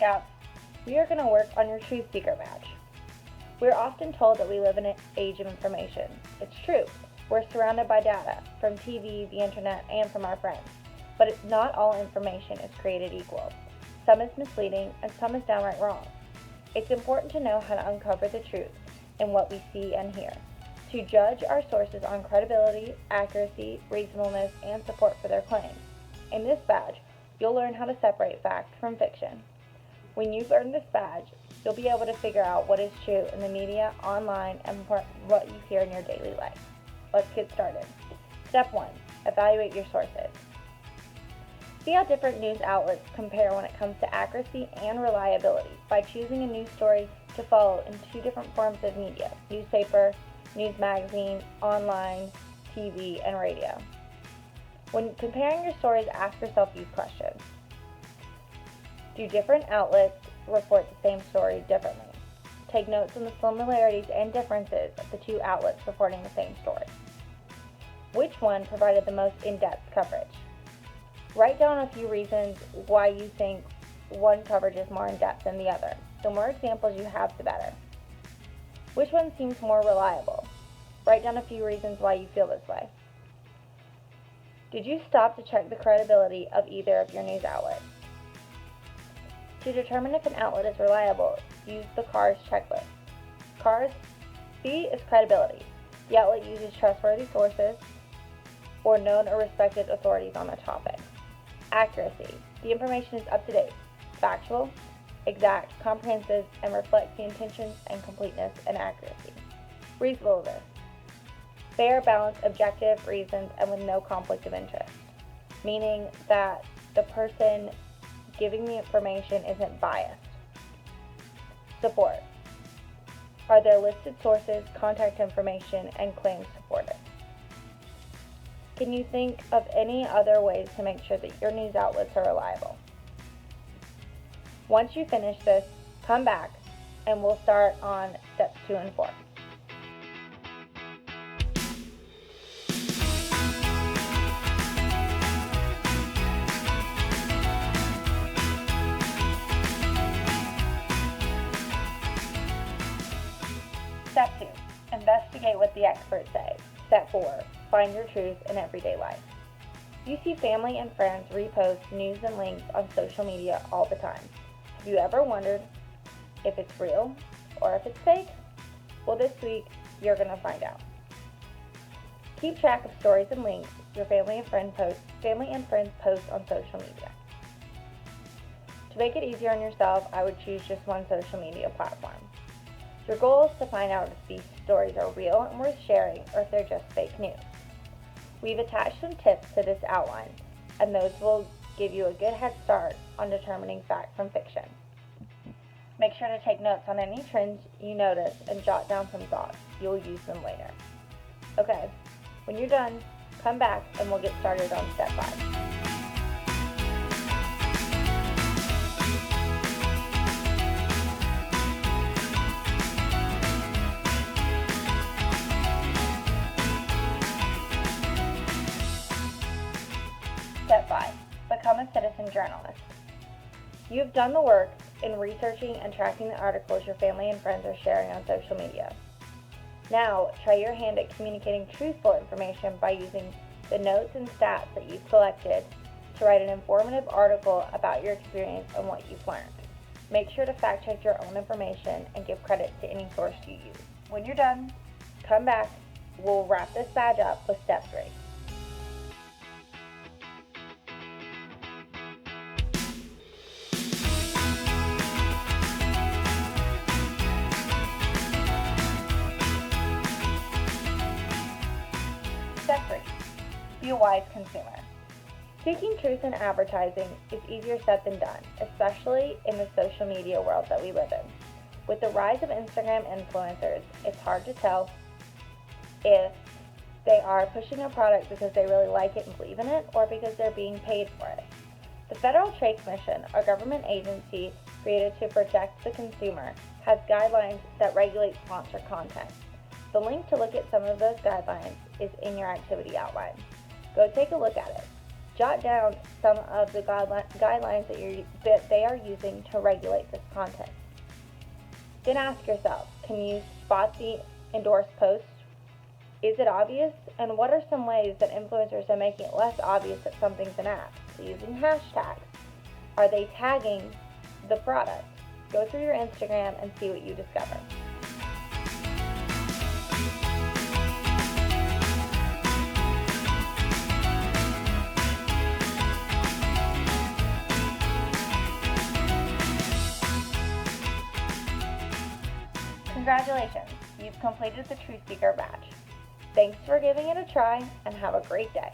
up, we are going to work on your truth seeker badge. We're often told that we live in an age of information. It's true. We're surrounded by data from TV, the internet, and from our friends. But not all information is created equal. Some is misleading and some is downright wrong. It's important to know how to uncover the truth in what we see and hear, to judge our sources on credibility, accuracy, reasonableness, and support for their claims. In this badge, you'll learn how to separate fact from fiction. When you've earned this badge, you'll be able to figure out what is true in the media, online, and what you hear in your daily life. Let's get started. Step 1. Evaluate your sources. See how different news outlets compare when it comes to accuracy and reliability by choosing a news story to follow in 2 different forms of media: newspaper, news magazine, online, TV, and radio. When comparing your stories, ask yourself these questions. Do different outlets report the same story differently? Take notes on the similarities and differences of the 2 outlets reporting the same story. Which one provided the most in-depth coverage? Write down a few reasons why you think one coverage is more in-depth than the other. The more examples you have, the better. Which one seems more reliable? Write down a few reasons why you feel this way. Did you stop to check the credibility of either of your news outlets? To determine if an outlet is reliable, use the CARS checklist. CARS, C is credibility. The outlet uses trustworthy sources or known or respected authorities on the topic. Accuracy. The information is up to date, factual, exact, comprehensive, and reflects the intentions and completeness and accuracy. Reasonableness. Fair, balanced, objective reasons and with no conflict of interest, meaning that the person giving the information isn't biased. Support. Are there listed sources, contact information, and claims supported? Can you think of any other ways to make sure that your news outlets are reliable? Once you finish this, come back and we'll start on steps 2 and 4. Step 2. Investigate what the experts say. Step 4. Find your truth in everyday life. You see family and friends repost news and links on social media all the time. Have you ever wondered if it's real or if it's fake? Well, this week, you're going to find out. Keep track of stories and links your family and friends post on social media. To make it easier on yourself, I would choose just one social media platform. Your goal is to find out if these stories are real and worth sharing or if they're just fake news. We've attached some tips to this outline, and those will give you a good head start on determining fact from fiction. Make sure to take notes on any trends you notice and jot down some thoughts. You'll use them later. Okay, when you're done, come back and we'll get started on step 5. Step 5. Become a citizen journalist. You've done the work in researching and tracking the articles your family and friends are sharing on social media. Now, try your hand at communicating truthful information by using the notes and stats that you've collected to write an informative article about your experience and what you've learned. Make sure to fact check your own information and give credit to any source you use. When you're done, come back. We'll wrap this badge up with step 3. Step 3. Be a wise consumer. Speaking truth in advertising is easier said than done, especially in the social media world that we live in. With the rise of Instagram influencers, it's hard to tell if they are pushing a product because they really like it and believe in it, or because they're being paid for it. The Federal Trade Commission, a government agency created to protect the consumer, has guidelines that regulate sponsored content. The link to look at some of those guidelines is in your activity outline. Go take a look at it. Jot down some of the guidelines that they are using to regulate this content. Then ask yourself, can you spot the endorsed posts? Is it obvious? And what are some ways that influencers are making it less obvious that something's an ad? So using hashtags. Are they tagging the product? Go through your Instagram and see what you discover. Congratulations, you've completed the Truth Seeker badge. Thanks for giving it a try and have a great day.